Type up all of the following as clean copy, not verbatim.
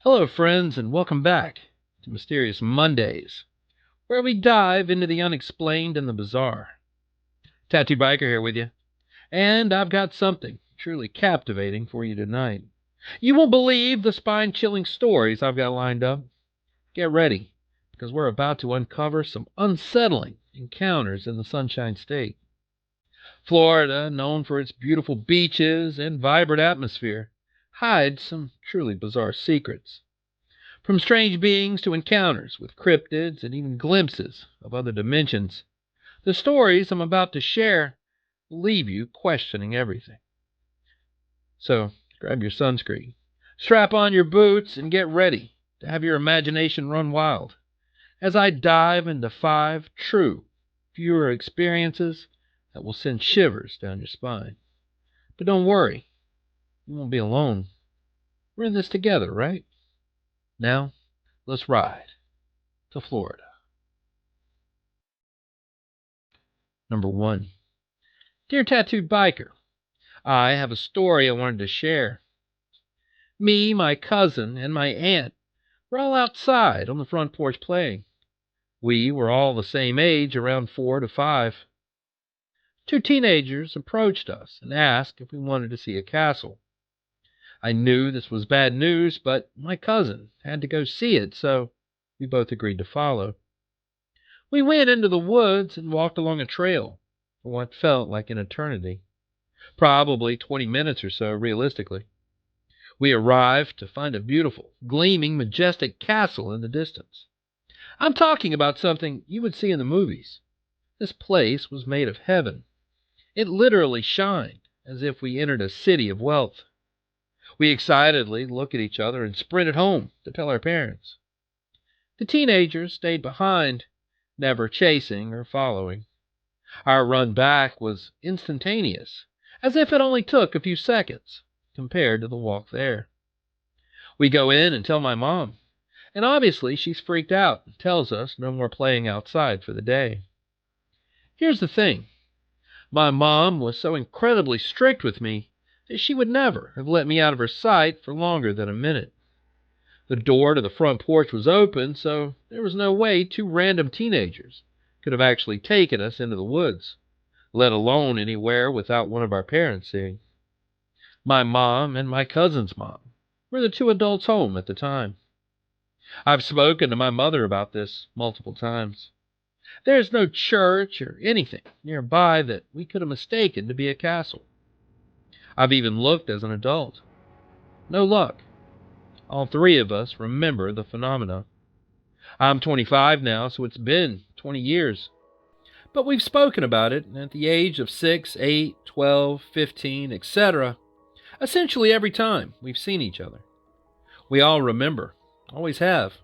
Hello, friends, and welcome back to Mysterious Mondays, where we dive into the unexplained and the bizarre. Tattooed Biker here with you, and I've got something truly captivating for you tonight. You won't believe the spine-chilling stories I've got lined up. Get ready, because we're about to uncover some unsettling encounters in the Sunshine State. Florida, known for its beautiful beaches and vibrant atmosphere, hides some truly bizarre secrets. From strange beings to encounters with cryptids and even glimpses of other dimensions, the stories I'm about to share will leave you questioning everything. So, grab your sunscreen, strap on your boots, and get ready to have your imagination run wild as I dive into 5 true viewer experiences that will send shivers down your spine. But don't worry, you won't be alone. We're in this together, right? Now, let's ride to Florida. Number 1. Dear Tattooed Biker, I have a story I wanted to share. Me, my cousin, and my aunt were all outside on the front porch playing. We were all the same age, around 4 to 5. 2 teenagers approached us and asked if we wanted to see a castle. I knew this was bad news, but my cousin had to go see it, so we both agreed to follow. We went into the woods and walked along a trail for what felt like an eternity. Probably 20 minutes or so, realistically. We arrived to find a beautiful, gleaming, majestic castle in the distance. I'm talking about something you would see in the movies. This place was made of heaven. It literally shined, as if we entered a city of wealth. We excitedly looked at each other and sprinted home to tell our parents. The teenagers stayed behind, never chasing or following. Our run back was instantaneous, as if it only took a few seconds compared to the walk there. We go in and tell my mom, and obviously she's freaked out and tells us no more playing outside for the day. Here's the thing. My mom was so incredibly strict with me that she would never have let me out of her sight for longer than a minute. The door to the front porch was open, so there was no way 2 random teenagers could have actually taken us into the woods, let alone anywhere without one of our parents seeing. My mom and my cousin's mom were the 2 adults home at the time. I've spoken to my mother about this multiple times. There's no church or anything nearby that we could have mistaken to be a castle. I've even looked as an adult. No luck. All 3 of us remember the phenomena. I'm 25 now, so it's been 20 years. But we've spoken about it at the age of 6, 8, 12, 15, etc. Essentially every time we've seen each other. We all remember. Always have.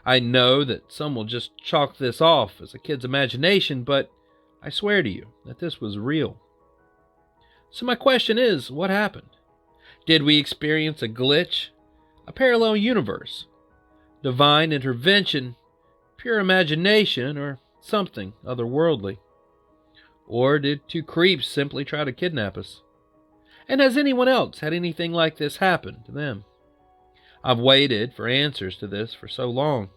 I know that some will just chalk this off as a kid's imagination, but I swear to you that this was real. So my question is, what happened? Did we experience a glitch, a parallel universe, divine intervention, pure imagination, or something otherworldly? Or did 2 creeps simply try to kidnap us? And has anyone else had anything like this happen to them? I've waited for answers to this for so long.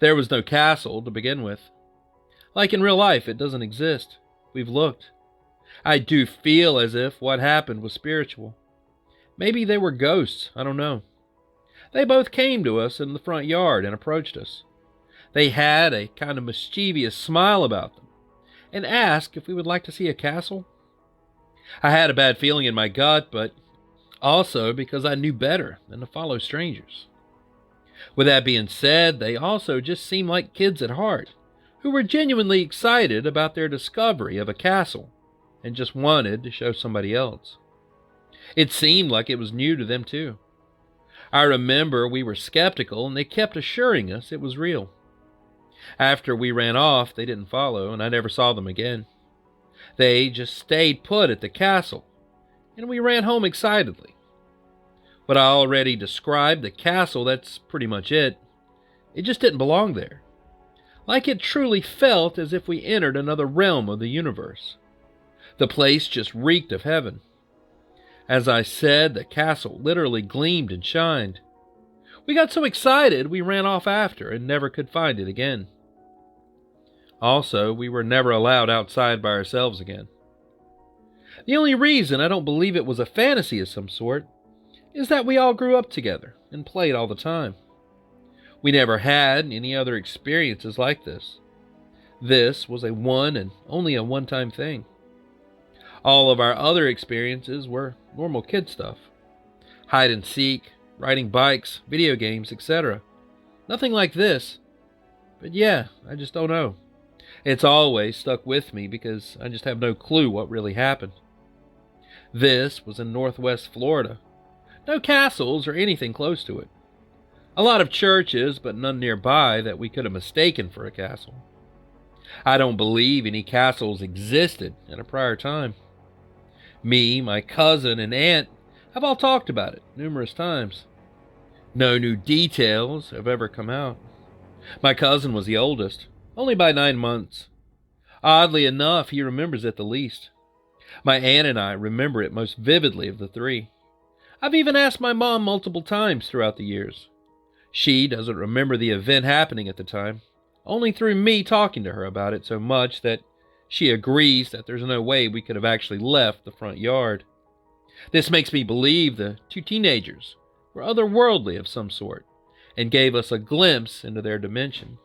There was no castle to begin with. Like in real life, it doesn't exist. We've looked. I do feel as if what happened was spiritual. Maybe they were ghosts, I don't know. They both came to us in the front yard and approached us. They had a kind of mischievous smile about them and asked if we would like to see a castle. I had a bad feeling in my gut, but also because I knew better than to follow strangers. With that being said, they also just seemed like kids at heart, who were genuinely excited about their discovery of a castle and just wanted to show somebody else. It seemed like it was new to them too. I remember we were skeptical and they kept assuring us it was real. After we ran off, they didn't follow and I never saw them again. They just stayed put at the castle and we ran home excitedly. What I already described, the castle, that's pretty much it. It just didn't belong there. Like it truly felt as if we entered another realm of the universe. The place just reeked of heaven. As I said, the castle literally gleamed and shined. We got so excited we ran off after and never could find it again. Also, we were never allowed outside by ourselves again. The only reason I don't believe it was a fantasy of some sort is that we all grew up together and played all the time. We never had any other experiences like this. This was a one and only a one-time thing. All of our other experiences were normal kid stuff. Hide and seek, riding bikes, video games, etc. Nothing like this. But yeah, I just don't know. It's always stuck with me because I just have no clue what really happened. This was in Northwest Florida. No castles or anything close to it. A lot of churches, but none nearby that we could have mistaken for a castle. I don't believe any castles existed at a prior time. Me, my cousin, and aunt have all talked about it numerous times. No new details have ever come out. My cousin was the oldest, only by 9 months. Oddly enough, he remembers it the least. My aunt and I remember it most vividly of the three. I've even asked my mom multiple times throughout the years. She doesn't remember the event happening at the time, only through me talking to her about it so much that she agrees that there's no way we could have actually left the front yard. This makes me believe the two teenagers were otherworldly of some sort and gave us a glimpse into their dimension.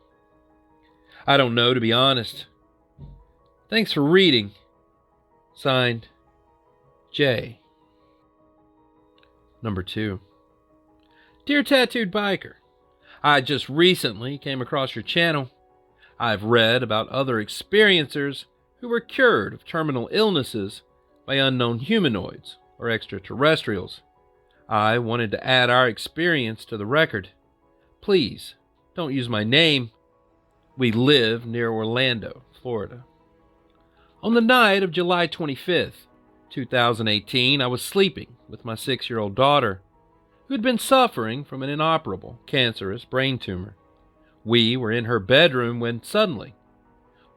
I don't know, to be honest. Thanks for reading. Signed, J. Number 2. Dear Tattooed Biker, I just recently came across your channel. I've read about other experiencers who were cured of terminal illnesses by unknown humanoids or extraterrestrials. I wanted to add our experience to the record. Please, don't use my name. We live near Orlando, Florida. On the night of July 25th, 2018, I was sleeping with my 6-year-old daughter, who had been suffering from an inoperable, cancerous brain tumor. We were in her bedroom when suddenly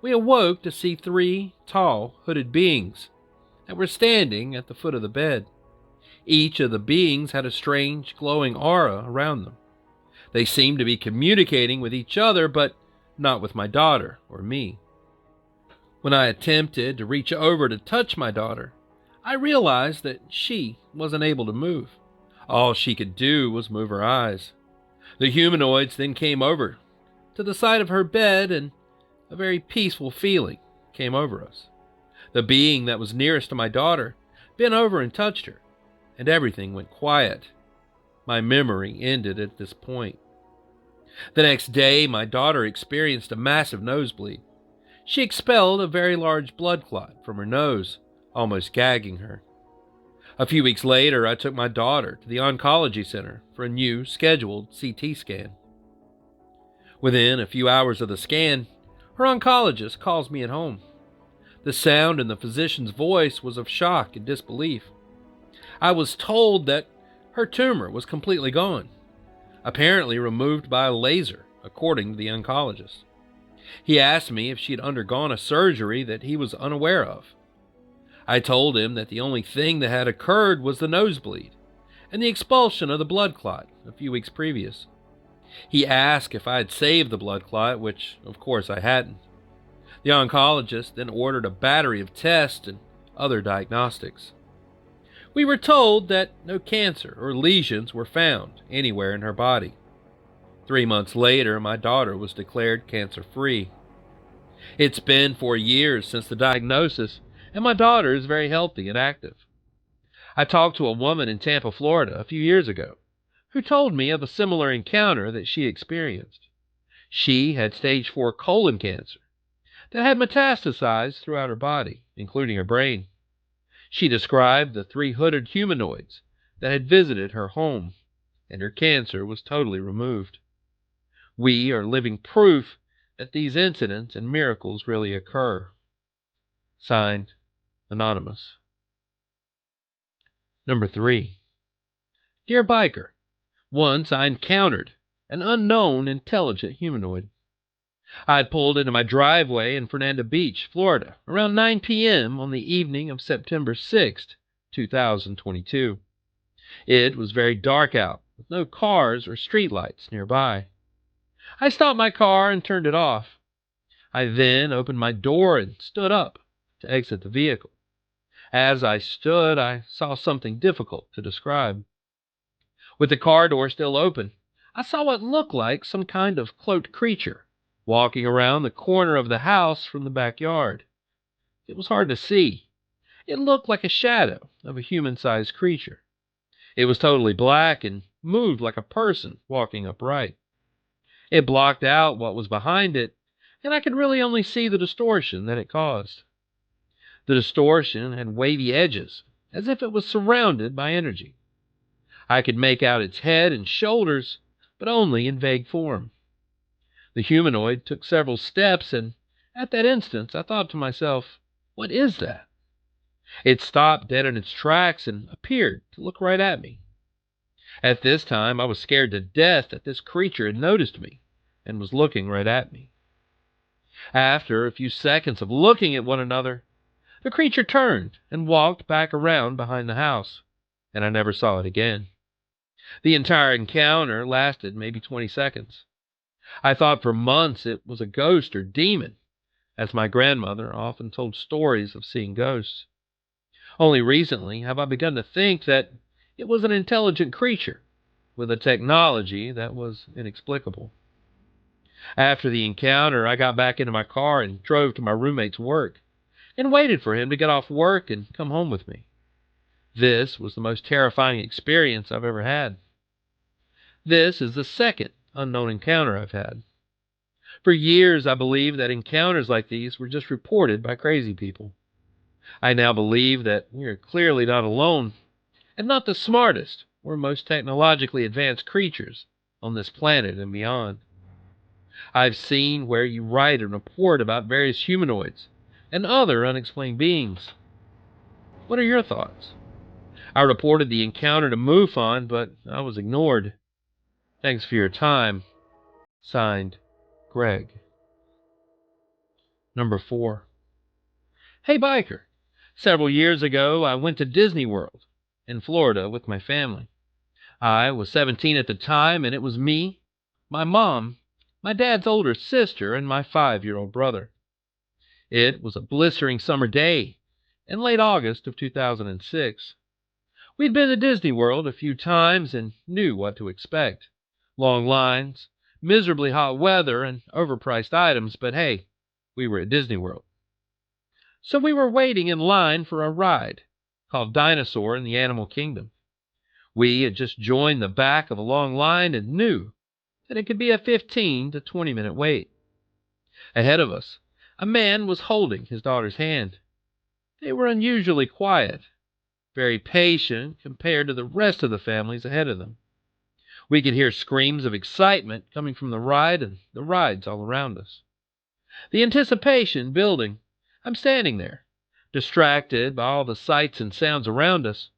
we awoke to see 3 tall, hooded beings that were standing at the foot of the bed. Each of the beings had a strange, glowing aura around them. They seemed to be communicating with each other, but not with my daughter or me. When I attempted to reach over to touch my daughter, I realized that she wasn't able to move. All she could do was move her eyes. The humanoids then came over to the side of her bed, and a very peaceful feeling came over us. The being that was nearest to my daughter bent over and touched her, and everything went quiet. My memory ended at this point. The next day, my daughter experienced a massive nosebleed. She expelled a very large blood clot from her nose, almost gagging her. A few weeks later, I took my daughter to the oncology center for a new scheduled CT scan. Within a few hours of the scan, her oncologist calls me at home. The sound in the physician's voice was of shock and disbelief. I was told that her tumor was completely gone, apparently removed by a laser, according to the oncologist. He asked me if she had undergone a surgery that he was unaware of. I told him that the only thing that had occurred was the nosebleed and the expulsion of the blood clot a few weeks previous. He asked if I had saved the blood clot, which of course I hadn't. The oncologist then ordered a battery of tests and other diagnostics. We were told that no cancer or lesions were found anywhere in her body. 3 months later, my daughter was declared cancer-free. It's been 4 years since the diagnosis, and my daughter is very healthy and active. I talked to a woman in Tampa, Florida, a few years ago, who told me of a similar encounter that she experienced. She had stage 4 colon cancer that had metastasized throughout her body, including her brain. She described the 3 hooded humanoids that had visited her home, and her cancer was totally removed. We are living proof that these incidents and miracles really occur. Signed, Anonymous. Number 3. Dear Biker, once I encountered an unknown intelligent humanoid. I had pulled into my driveway in Fernandina Beach, Florida, around 9 p.m. on the evening of September 6th, 2022. It was very dark out, with no cars or streetlights nearby. I stopped my car and turned it off. I then opened my door and stood up to exit the vehicle. As I stood, I saw something difficult to describe. With the car door still open, I saw what looked like some kind of cloaked creature walking around the corner of the house from the backyard. It was hard to see. It looked like a shadow of a human-sized creature. It was totally black and moved like a person walking upright. It blocked out what was behind it, and I could really only see the distortion that it caused. The distortion had wavy edges, as if it was surrounded by energy. I could make out its head and shoulders, but only in vague form. The humanoid took several steps, and at that instant I thought to myself, what is that? It stopped dead in its tracks and appeared to look right at me. At this time I was scared to death that this creature had noticed me and was looking right at me. After a few seconds of looking at one another, the creature turned and walked back around behind the house, and I never saw it again. The entire encounter lasted maybe 20 seconds. I thought for months it was a ghost or demon, as my grandmother often told stories of seeing ghosts. Only recently have I begun to think that it was an intelligent creature with a technology that was inexplicable. After the encounter, I got back into my car and drove to my roommate's work and waited for him to get off work and come home with me. This was the most terrifying experience I've ever had. This is the second unknown encounter I've had. For years, I believed that encounters like these were just reported by crazy people. I now believe that we are clearly not alone, and not the smartest or most technologically advanced creatures on this planet and beyond. I've seen where you write and report about various humanoids and other unexplained beings. What are your thoughts? I reported the encounter to MUFON, but I was ignored. Thanks for your time. Signed, Greg. Number 4. Hey, biker. Several years ago, I went to Disney World in Florida with my family. I was 17 at the time, and it was me, my mom, my dad's older sister, and my 5-year-old brother. It was a blistering summer day in late August of 2006. We'd been to Disney World a few times and knew what to expect. Long lines, miserably hot weather, and overpriced items, but hey, we were at Disney World. So we were waiting in line for a ride called Dinosaur in the Animal Kingdom. We had just joined the back of a long line and knew that it could be a 15 to 20-minute wait. Ahead of us, a man was holding his daughter's hand. They were unusually quiet, very patient compared to the rest of the families ahead of them. We could hear screams of excitement coming from the ride and the rides all around us. The anticipation building. I'm standing there, distracted by all the sights and sounds around us,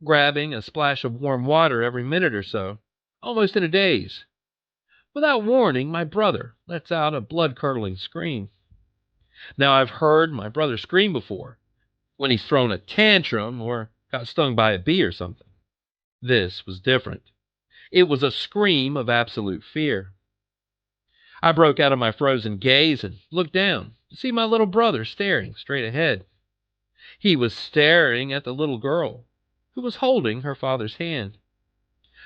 grabbing a splash of warm water every minute or so, almost in a daze. Without warning, my brother lets out a blood-curdling scream. Now, I've heard my brother scream before, when he's thrown a tantrum or got stung by a bee or something. This was different. It was a scream of absolute fear. I broke out of my frozen gaze and looked down to see my little brother staring straight ahead. He was staring at the little girl, who was holding her father's hand.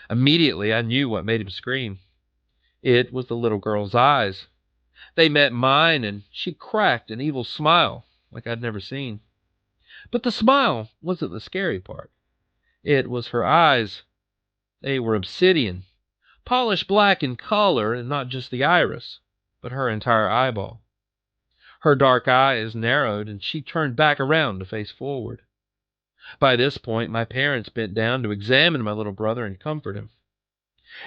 Immediately, I knew what made him scream. It was the little girl's eyes. They met mine, and she cracked an evil smile like I'd never seen. But the smile wasn't the scary part. It was her eyes. They were obsidian, polished black in color, and not just the iris, but her entire eyeball. Her dark eyes narrowed, and she turned back around to face forward. By this point, my parents bent down to examine my little brother and comfort him.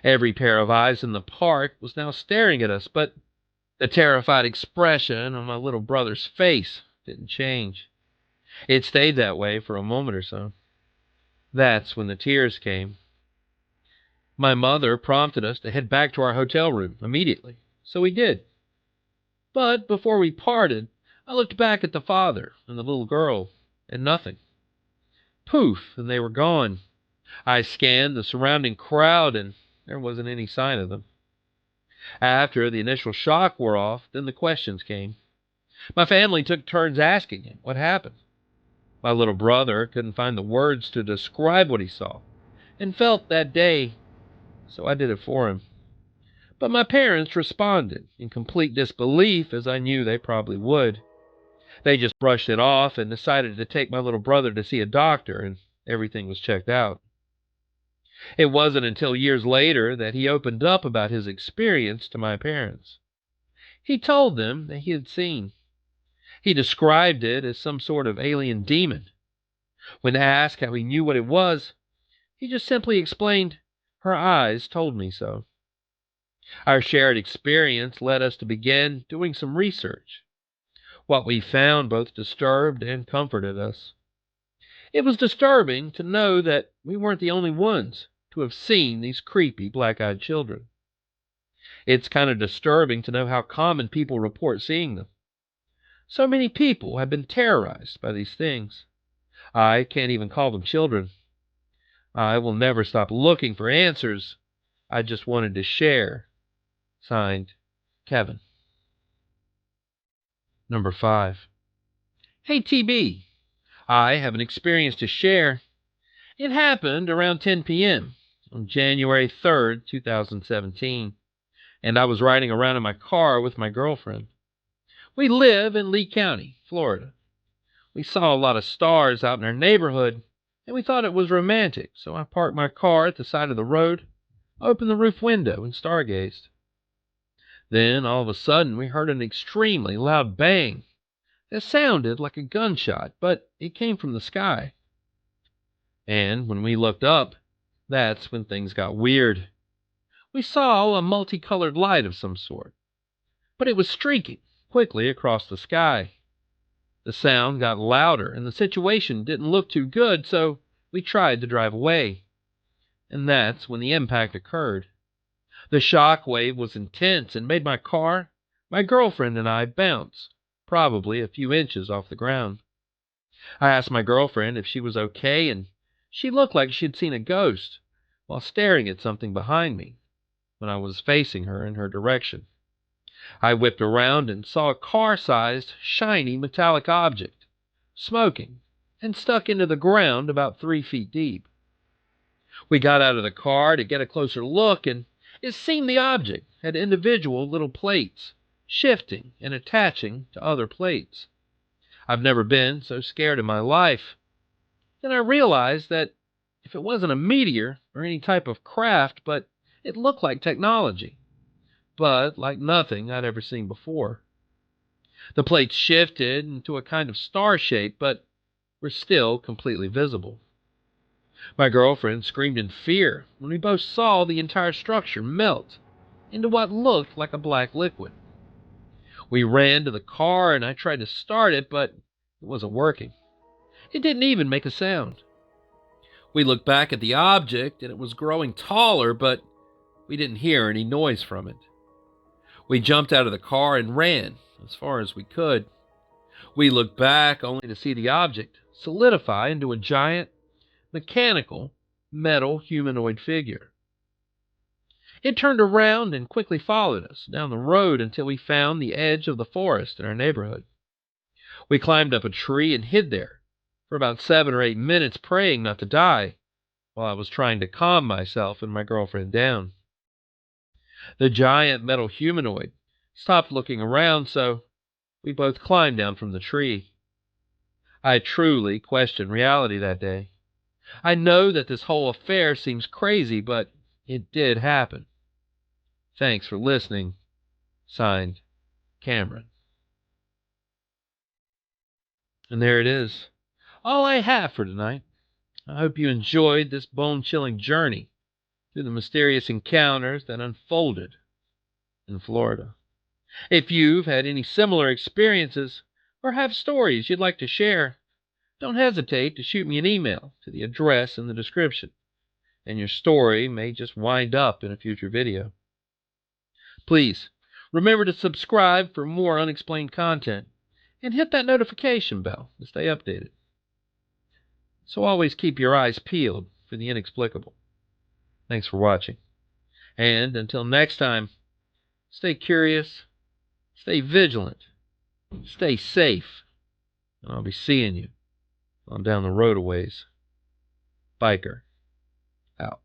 Every pair of eyes in the park was now staring at us, but the terrified expression on my little brother's face didn't change. It stayed that way for a moment or so. That's when the tears came. My mother prompted us to head back to our hotel room immediately, so we did. But before we parted, I looked back at the father and the little girl, and nothing. Poof, and they were gone. I scanned the surrounding crowd and there wasn't any sign of them. After the initial shock wore off, then the questions came. My family took turns asking him what happened. My little brother couldn't find the words to describe what he saw and felt that day, so I did it for him. But my parents responded in complete disbelief, as I knew they probably would. They just brushed it off and decided to take my little brother to see a doctor, and everything was checked out. It wasn't until years later that he opened up about his experience to my parents. He told them that he had seen. He described it as some sort of alien demon. When asked how he knew what it was, he just simply explained, "Her eyes told me so." Our shared experience led us to begin doing some research. What we found both disturbed and comforted us. It was disturbing to know that we weren't the only ones to have seen these creepy black-eyed children. It's kind of disturbing to know how common people report seeing them. So many people have been terrorized by these things. I can't even call them children. I will never stop looking for answers. I just wanted to share. Signed, Kevin. Number 5. Hey TB, I have an experience to share. It happened around 10 p.m. on January 3rd, 2017, and I was riding around in my car with my girlfriend. We live in Lee County, Florida. We saw a lot of stars out in our neighborhood, and we thought it was romantic, so I parked my car at the side of the road, opened the roof window, and stargazed. Then, all of a sudden, we heard an extremely loud bang. It sounded like a gunshot, but it came from the sky. And when we looked up, that's when things got weird. We saw a multicolored light of some sort, but it was streaking quickly across the sky. The sound got louder, and the situation didn't look too good, so we tried to drive away. And that's when the impact occurred. The shock wave was intense and made my car, my girlfriend, and I bounce, probably a few inches off the ground. I asked my girlfriend if she was okay, and she looked like she'd seen a ghost while staring at something behind me when I was facing her in her direction. I whipped around and saw a car-sized, shiny metallic object, smoking, and stuck into the ground about 3 feet deep. We got out of the car to get a closer look, and it seemed the object had individual little plates, shifting and attaching to other plates. I've never been so scared in my life. Then I realized that if it wasn't a meteor or any type of craft, but it looked like technology, but like nothing I'd ever seen before. The plates shifted into a kind of star shape, but were still completely visible. My girlfriend screamed in fear when we both saw the entire structure melt into what looked like a black liquid. We ran to the car and I tried to start it, but it wasn't working. It didn't even make a sound. We looked back at the object and it was growing taller, but we didn't hear any noise from it. We jumped out of the car and ran as far as we could. We looked back only to see the object solidify into a giant, mechanical, metal humanoid figure. It turned around and quickly followed us down the road until we found the edge of the forest in our neighborhood. We climbed up a tree and hid there for about 7 or 8 minutes, praying not to die, while I was trying to calm myself and my girlfriend down. The giant metal humanoid stopped looking around, so we both climbed down from the tree. I truly questioned reality that day. I know that this whole affair seems crazy, but it did happen. Thanks for listening. Signed, Cameron. And there it is. All I have for tonight. I hope you enjoyed this bone-chilling journey through the mysterious encounters that unfolded in Florida. If you've had any similar experiences or have stories you'd like to share, don't hesitate to shoot me an email to the address in the description, and your story may just wind up in a future video. Please, remember to subscribe for more unexplained content, and hit that notification bell to stay updated. So always keep your eyes peeled for the inexplicable. Thanks for watching. And until next time, stay curious, stay vigilant, stay safe, and I'll be seeing you on down the road a ways. Biker, out.